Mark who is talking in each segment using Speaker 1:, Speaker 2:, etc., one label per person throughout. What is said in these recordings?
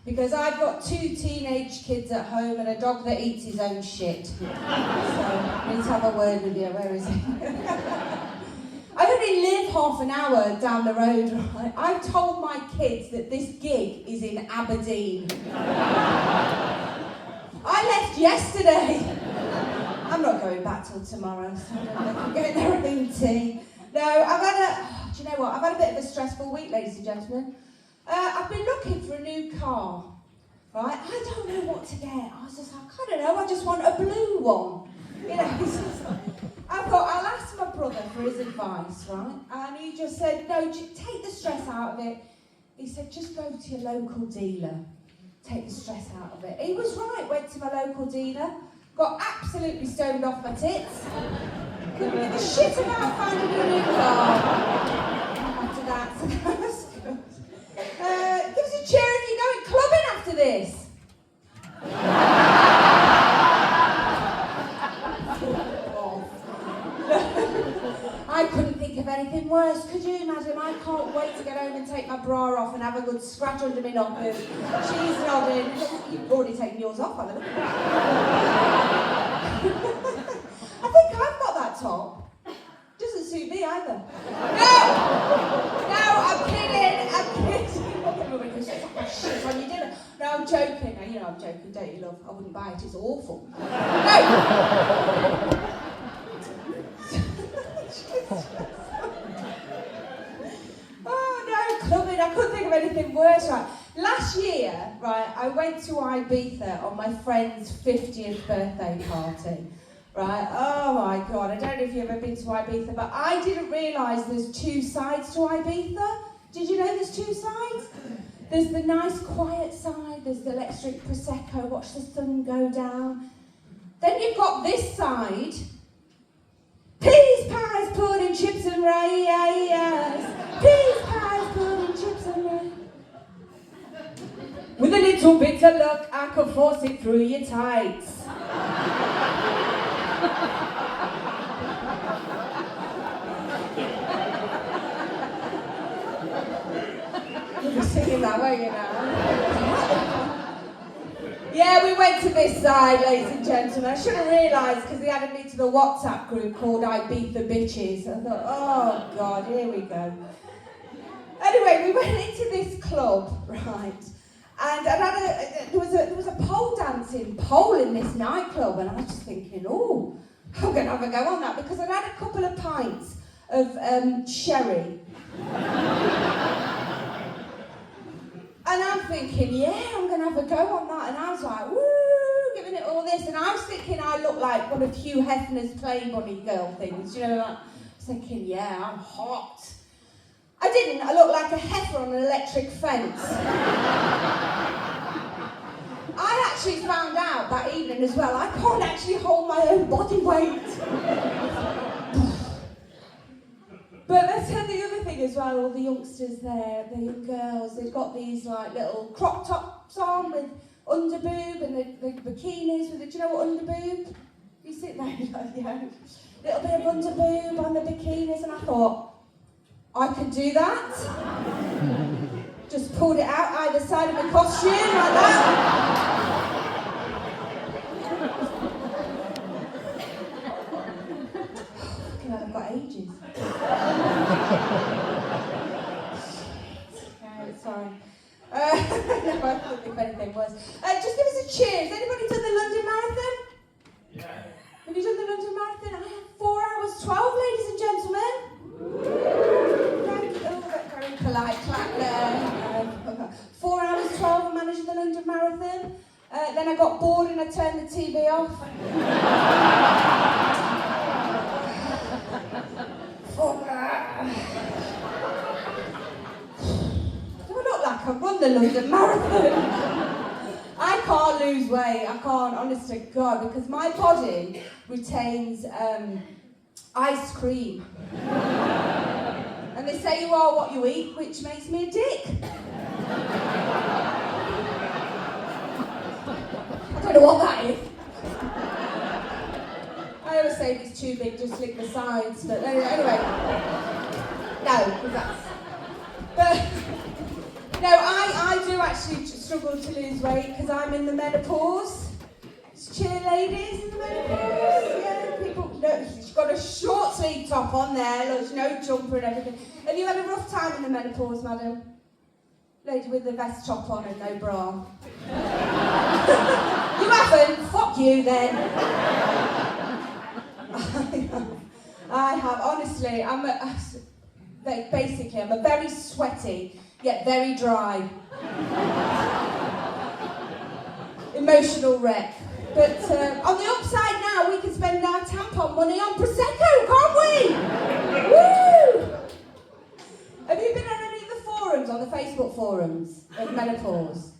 Speaker 1: because I've got 2 teenage kids at home and a dog that eats his own shit. So I need to have a word with you. Where is he? I only live half an hour down the road, right? I've told my kids that this gig is in Aberdeen. I left yesterday. I'm not going back till tomorrow, so I don't know if I'm going there having tea. No, do you know what? I've had a bit of a stressful week, ladies and gentlemen. I've been looking for a new car, right? I don't know what to get. I was just like, I don't know, I just want a blue one. You know, I thought, I'll ask my brother for his advice, right? And he just said, no, take the stress out of it. He said, just go to your local dealer. Take the stress out of it. He was right, went to my local dealer, got absolutely stoned off my tits. Couldn't give a shit about finding a new car. After that, so that was good. Give us a cheer if you're going clubbing after this. I couldn't think of anything worse. Could you imagine? I can't wait to get home and take my bra off and have a good scratch under my knockers. She's nodding. You've already taken yours off, haven't you? I think I've got that top. Doesn't suit me either. No, I'm kidding. Shit on your dinner. No, I'm joking. Now, you know I'm joking, don't you, love? I wouldn't buy it. It's awful. No. Oh no, clubbing, I couldn't think of anything worse, right? Last year, right, I went to Ibiza on my friend's 50th birthday party, right? Oh my God, I don't know if you've ever been to Ibiza, but I didn't realise there's 2 sides to Ibiza. Did you know there's 2 sides? There's the nice quiet side, there's the let's drink Prosecco, watch the sun go down. Then you've got this side. Peas, pies, pudding, chips and rice. Peas, pies, pudding, chips and rice. With a little bit of luck, I could force it through your tights. You're singing that, weren't you now? Yeah, we went to this side, ladies and gentlemen. I should have realised because they added me to the WhatsApp group called Ibiza Bitches. I thought, oh God, here we go. Anyway, we went into this club, right? And there was a pole dancing pole in this nightclub, and I was just thinking, oh, I'm going to have a go on that because I'd had a couple of pints of sherry. And I'm thinking, yeah, I'm going to have a go on that. And I was like, woo, giving it all this. And I was thinking I looked like one of Hugh Hefner's Play Bunny girl things. You know, like, I was thinking, yeah, I'm hot. I didn't. I looked like a heifer on an electric fence. I actually found out that evening as well, I can't actually hold my own body weight. But that's the other thing as well, all the youngsters there, the young girls, they've got these like little crop tops on with underboob and the bikinis with the, do you know what underboob? You sit there, yeah, little bit of underboob on the bikinis, and I thought, I could do that. Just pulled it out either side of my costume like that. I've got ages. Sorry. No, I couldn't think of anything worse. Just give us a cheer. Has anybody done the London Marathon?
Speaker 2: Yeah.
Speaker 1: Have you done the London Marathon? I had 4 hours 12, ladies and gentlemen. Thank you. Oh, very polite clap there. 4 hours 12, I managed the London Marathon. Then I got bored and I turned the TV off. Do I look like I run the London Marathon? I can't lose weight, I can't, honest to God, because my body retains ice cream. And they say you are what you eat, which makes me a dick. I don't know what that is. I always say if it's too big, just lick the sides, but anyway. No, because that's... But, no, I do actually struggled to lose weight because I'm in the menopause. Cheerleaders in the menopause, yeah, people, no, she's got a short sleeve top on there, there's no jumper and everything. Have you had a rough time in the menopause, madam? Lady with the vest top on and no bra. You haven't? Fuck you then. I have, honestly, I'm a very sweaty, yet very dry. Emotional wreck. But on the upside now, we can spend our tampon money on Prosecco, can't we? Woo! Have you been on any of the forums, on the Facebook forums of menopause?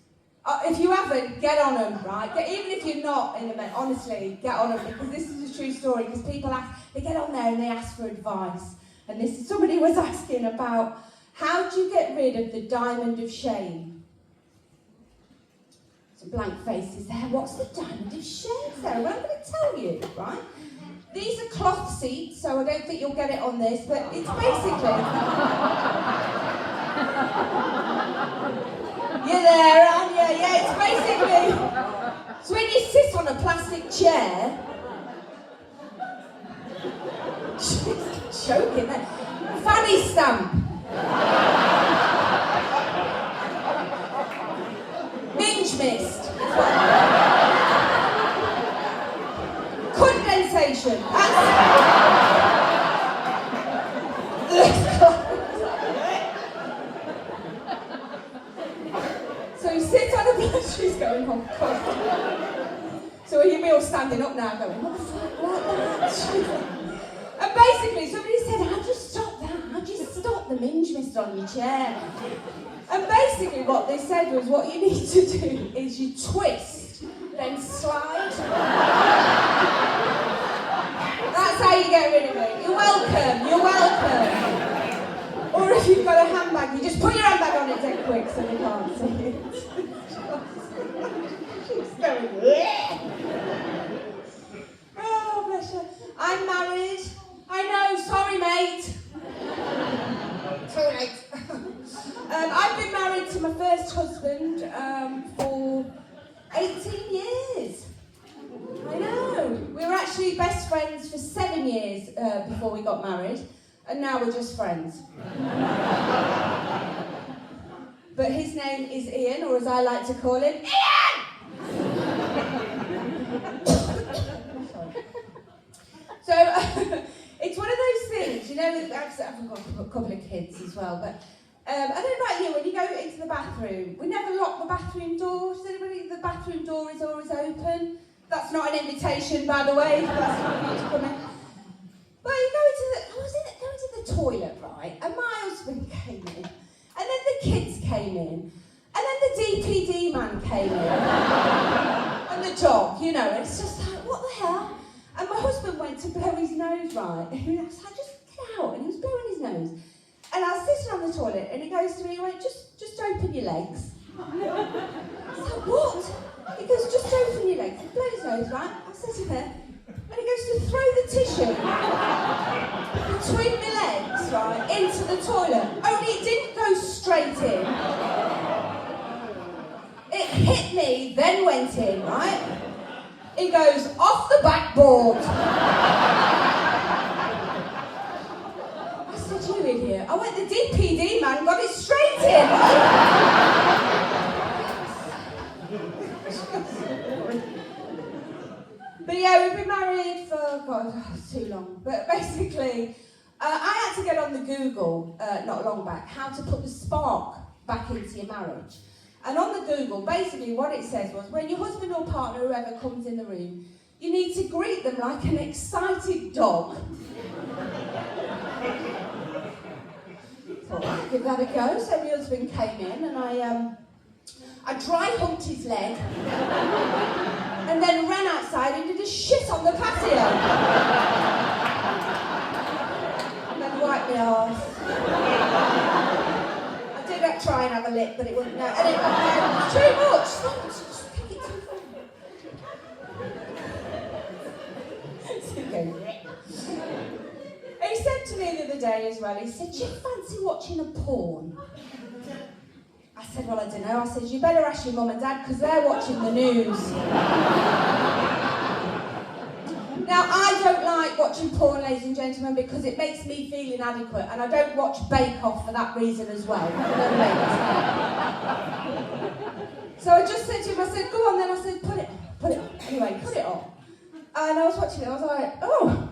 Speaker 1: If you haven't, get on them, right? Even if you're not in a honestly, get on them, because this is a true story, because people they get on there and they ask for advice. And somebody was asking about, how do you get rid of the diamond of shame? Blank faces there. What's the diamond of shame, Sarah? Well, I'm going to tell you, right? These are cloth seats, so I don't think you'll get it on this, but it's basically... You're there, aren't you? Yeah, it's basically... So when you sit on a plastic chair... She's choking there. Fanny stamp. Minge mist. Condensation. So you sit on a bed, she's going on. So you be all standing up now going, what the fuck, like that? And basically somebody said, how'd you stop that? How'd you stop the minge mist on your chair? And basically what they said was, what you need to do is you twist, then slide. That's how you get rid of it. You're welcome, you're welcome. Or if you've got a handbag, you just put your handbag on it dead quick so they can't see it. She's going, yeah. Oh, bless her. I'm married. I know, sorry mate. Too late. I've been married to my first husband for 18 years. I know. We were actually best friends for 7 years before we got married, and now we're just friends. But his name is Ian, or as I like to call him, Ian! So, it's one of those things, you know, I've got a couple of kids as well, but I don't know about you, when you go into the bathroom, we never lock the bathroom door. Does anybody think the bathroom door is always open? That's not an invitation, by the way. That's not for you to come in. But you go into the toilet, right? And my husband came in, and then the kids came in, and then the DPD man came in, and the dog, you know. And it's just like, what the hell? And my husband went to blow his nose, right? And he was like, just get out. And he was blowing his nose. And I was sitting on the toilet, and he goes to me, he went, just open your legs. I was like, what? He goes, just open your legs. He blows his nose, right? I'm sitting there, and he goes to throw the tissue between my legs, right, into the toilet. Only it didn't go straight in. It hit me, then went in, right? He goes, off the backboard. I said, you idiot. I went, the DPD man got it straight in. But yeah, we've been married for, God, too long. But basically, I had to get on the Google, not long back, how to put the spark back into your marriage. And on the Google, basically what it says was, when your husband or partner, whoever comes in the room, you need to greet them like an excited dog. Thought, I'll give that a go. So my husband came in, and I dry humped his leg, and then ran outside and did a shit on the patio. And then wiped my arse. I'd try and have a lick, but it wouldn't go. And it was too much. Just pick it too far. And he said to me the other day as well, he said, do you fancy watching a porn? I said, well, I don't know. I said, you better ask your mum and dad because they're watching the news. Now, I don't like watching porn, ladies and gentlemen, because it makes me feel inadequate, and I don't watch Bake Off for that reason as well. You know what I mean? So I just said to him, I said, go on then. I said, put it on. Anyway, put it on. And I was watching it, I was like, oh,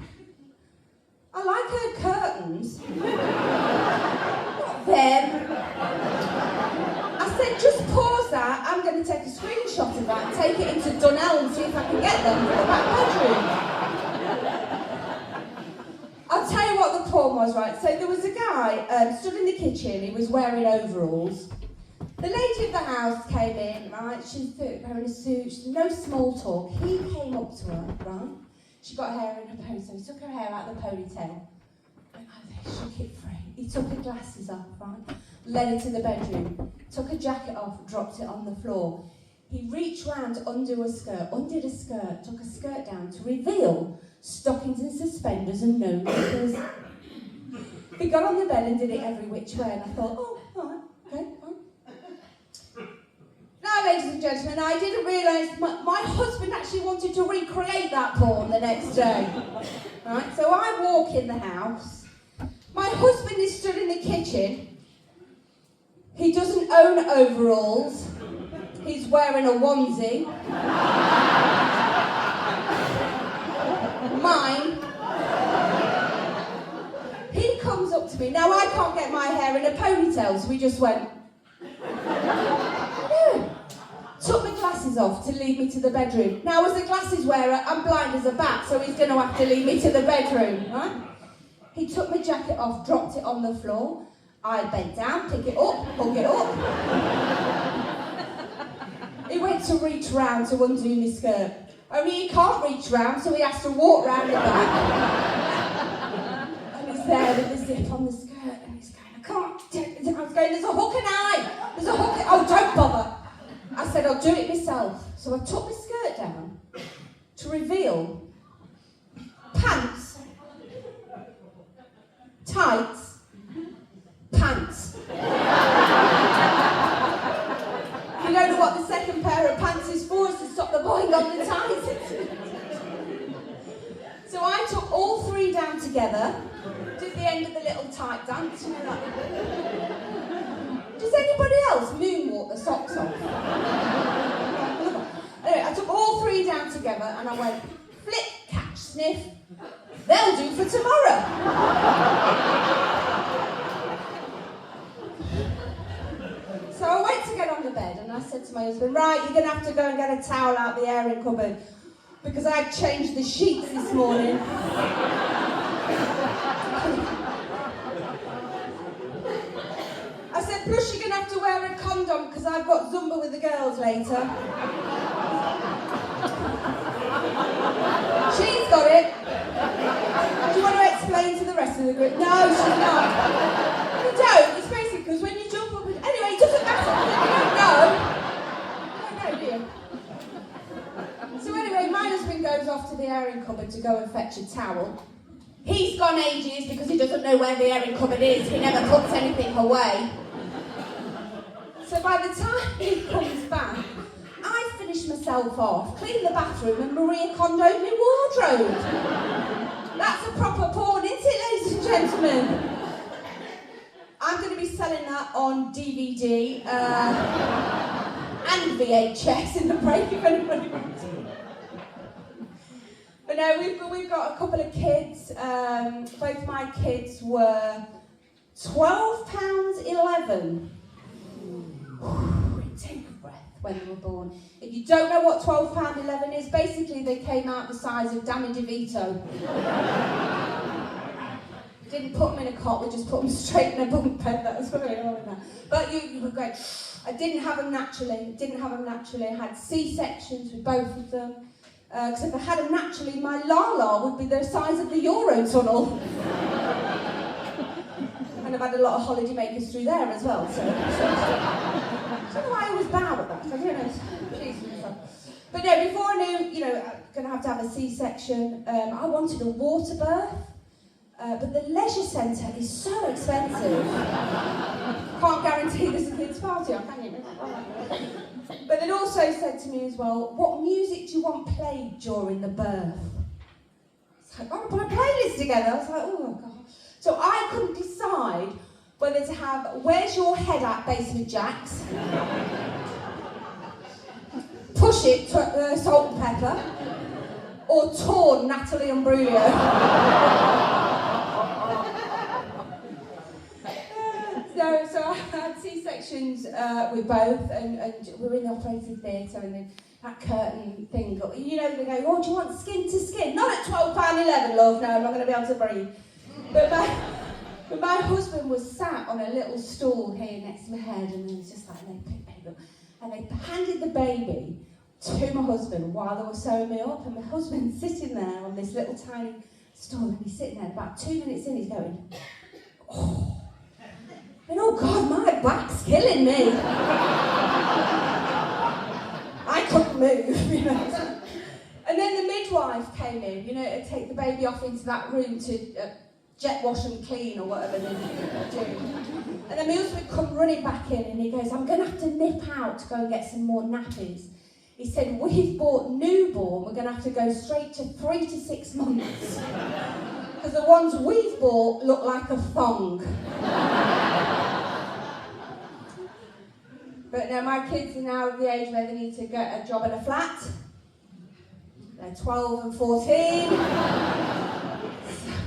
Speaker 1: I like her curtains. Not them. I said, just pause that. I'm going to take a screenshot of that and take it into Dunell and see if I can get them for the back bedroom. I'll tell you what the porn was, right? So there was a guy stood in the kitchen, he was wearing overalls. The lady of the house came in, right? She's wearing a suit, no small talk. He came up to her, right? She got her hair in her ponytail. He took her hair out of the ponytail. And they shook it free. He took her glasses off, right? Led her to the bedroom. Took her jacket off, dropped it on the floor. He reached round to undo her skirt, undid her skirt, took her skirt down to reveal stockings and suspenders and no knickers. He got on the bed and did it every which way, and I thought, oh, all right, okay, fine. Now, ladies and gentlemen, I didn't realise my husband actually wanted to recreate that porn the next day. Right, so I walk in the house. My husband is stood in the kitchen. He doesn't own overalls. He's wearing a onesie. Mine. He comes up to me. Now, I can't get my hair in a ponytail, so we just went... Took my glasses off to lead me to the bedroom. Now, as a glasses wearer, I'm blind as a bat, so he's going to have to lead me to the bedroom, right? He took my jacket off, dropped it on the floor. I bent down, pick it up, hung it up. He went to reach round to undo my skirt. Only he can't reach round, so he has to walk round the back. And he's there with the zip on the skirt, and he's going, I can't take it. I was going, there's a hook and eye. There's a hook. Oh, don't bother. I said, I'll do it myself. So I took my skirt down to reveal pants, tights, pants. You don't know what the second pair of pants is for, is to stop the boing on the tights. So I took all three down together, did the end of the little tight dance, you know that. Does anybody else moonwalk the socks off? Anyway, I took all three down together and I went, flip, catch, sniff. They'll do for tomorrow. So I went to get on the bed and I said to my husband, right, you're going to have to go and get a towel out the airing cupboard because I changed the sheets this morning. I said, plus you're going to have to wear a condom because I've got Zumba with the girls later. She's got it. Do you want to explain to the rest of the group? No, she's not. You don't. It's basically because when you jump up... Anyway, it doesn't matter. You don't know, do you? So anyway, my husband goes off to the airing cupboard to go and fetch a towel. He's gone ages because he doesn't know where the airing cupboard is. He never puts anything away. So by the time he comes back, I finish myself off, clean the bathroom and Maria Kondoed my wardrobe. That's a proper porn, isn't it, ladies and gentlemen? I'm going to be selling that on DVD and VHS in the break if anybody wants it. But no, we've got a couple of kids. Both my kids were £12.11. Take a breath when they were born. If you don't know what £12.11 is, basically they came out the size of Danny DeVito. Didn't put them in a cot, we just put them straight in a bunk bed. That was really all in that. But you were great. I didn't have them naturally. I had C-sections with both of them. Because if I had them naturally, my la-la would be the size of the Eurotunnel. And I've had a lot of holiday makers through there as well, so I don't know why I always bow at that. I don't know. But no, before I knew, I'm going to have a C-section, I wanted a water birth, but the leisure centre is so expensive. Can't guarantee there's a kids' party, I can you? But they'd also said to me as well, what music do you want played during the birth? It's like, oh, put a playlist together. I was like, oh, God. So I couldn't decide whether to have Where's Your Head At Basement Jacks, Push It, Salt and Pepper, or Torn, Natalie Imbruglia. So I had C-sections with both, and we were in the operating theatre, and then that curtain thing got, you know, they go, oh, do you want skin to skin? Not at £12.11, love, no, I'm not going to be able to breathe. But my husband was sat on a little stool here next to my head, and it was just like, and they picked the baby up, and they handed the baby to my husband while they were sewing me up, and my husband's sitting there on this little tiny stool, and he's sitting there, about 2 minutes in, he's going, oh. And oh God, my back's killing me. I couldn't move, you know. And then the midwife came in, you know, to take the baby off into that room to jet wash and clean or whatever they do. And then my husband come running back in and he goes, I'm going to have to nip out to go and get some more nappies. He said, we've bought newborn, we're going to have to go straight to 3 to 6 months. Because the ones we've bought look like a thong. But now my kids are now at the age where they need to get a job in a flat. They're 12 and 14.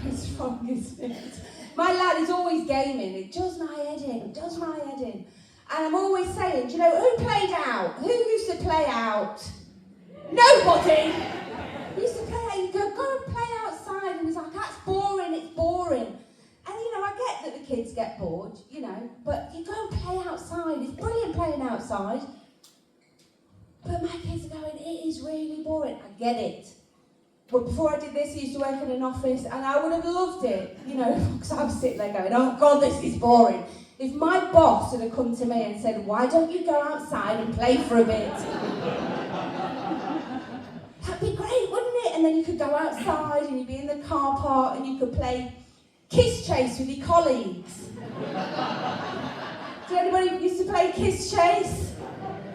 Speaker 1: So strong, isn't it? My lad is always gaming. It does my head in, it does my head in. And I'm always saying, do you know, who played out? Who used to play out? Nobody! Used to play out, you go and play outside, and it's like, that's boring, it's boring. And you know, I get that the kids get bored, you know, but you go and play outside, it's brilliant playing outside. But my kids are going, it is really boring. I get it. But before I did this, I used to work in an office, and I would have loved it, you know, because I was sitting there going, oh God, this is boring. If my boss had come to me and said, why don't you go outside and play for a bit? That'd be great, wouldn't it? And then you could go outside and you'd be in the car park and you could play kiss chase with your colleagues. Did anybody used to play kiss chase?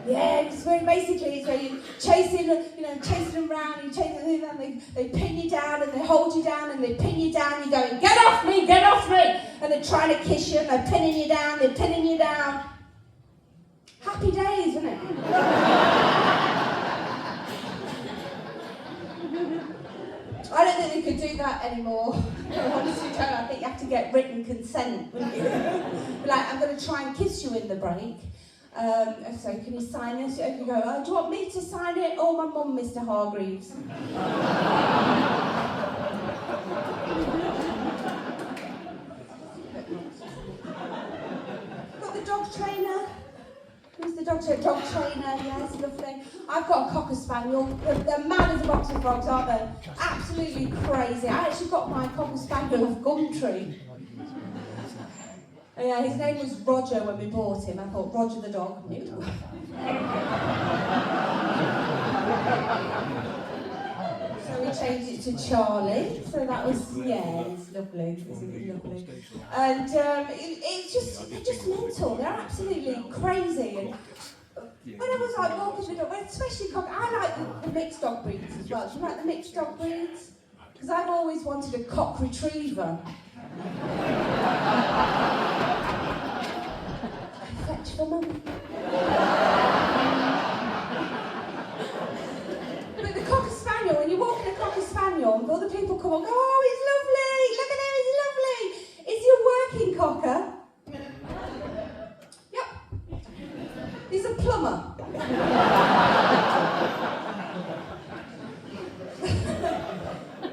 Speaker 1: Yeah, because basically it's where you're chasing, you know, chasing them around, and chasing them, and they pin you down, and they hold you down, and they pin you down, you're going, get off me, and they're trying to kiss you, and they're pinning you down, Happy days, isn't it? I don't think they could do that anymore. I honestly don't. I think you have to get written consent, wouldn't you? Like, I'm going to try and kiss you in the break. So can you sign this? You go, oh, do you want me to sign it? Or my mum, Mr. Hargreaves? Got the dog trainer. Who's the dog trainer? Dog trainer, yes, lovely. I've got a Cocker Spaniel. They're mad as a box of frogs, aren't they? Absolutely crazy. I actually got my Cocker Spaniel off Gumtree. Yeah, his name was Roger when we bought him. I thought, Roger the dog. No. So we changed it to Charlie. So that was, yeah, it's lovely. Isn't it lovely? And they're just mental. They're absolutely crazy. And when I was like walking the dog, especially I like the mixed dog breeds as well. Do you like the mixed dog breeds? Because I've always wanted a cock retriever. Fetch for mum. But the Cocker Spaniel, when you walk in a Cocker Spaniel, and all the people come and go, oh, he's lovely, look at him, he's lovely. Is he a working cocker? Yep. He's a plumber.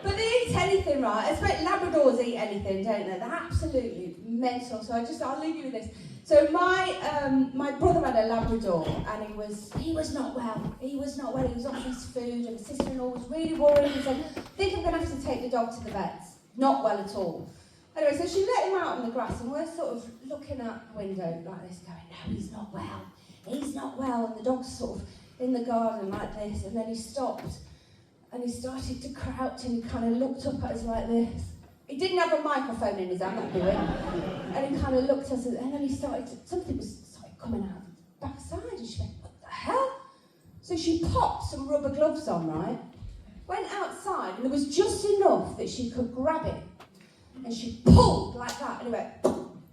Speaker 1: But they eat anything, right? Especially Labradors eat anything, don't they? They're absolutely mental. So I'll leave you with this. So my brother had a Labrador, and he was not well. He was off his food, and his sister-in-law was really worried. He said, I think I'm going to have to take the dog to the vets. Not well at all. Anyway, so she let him out on the grass, and we're sort of looking out the window like this, going, no, he's not well. He's not well. And the dog's sort of in the garden like this, and then he stopped, and he started to crouch, and he kind of looked up at us like this. He didn't have a microphone in his hand, that'd be it. And he kind of looked at us, and then he started something was started coming out backside and she went, what the hell? So she popped some rubber gloves on, right? Went outside and there was just enough that she could grab it. And she pulled like that and it went,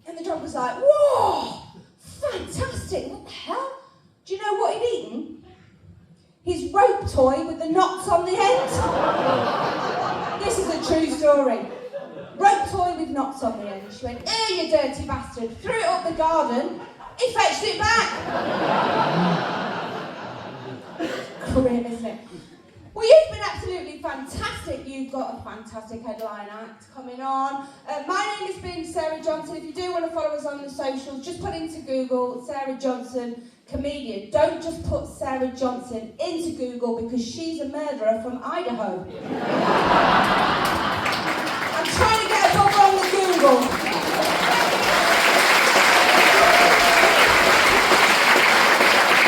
Speaker 1: and the dog was like, whoa, fantastic, what the hell? Do you know what he'd eaten? His rope toy with the knots on the end. This is a true story. Rope toy with knots on the end. She went, you dirty bastard. Threw it up the garden. He fetched it back. Grim, isn't it? Well, you've been absolutely fantastic. You've got a fantastic headline act coming on. My name has been Sarah Johnson. If you do want to follow us on the socials, just put into Google Sarah Johnson comedian. Don't just put Sarah Johnson into Google because she's a murderer from Idaho.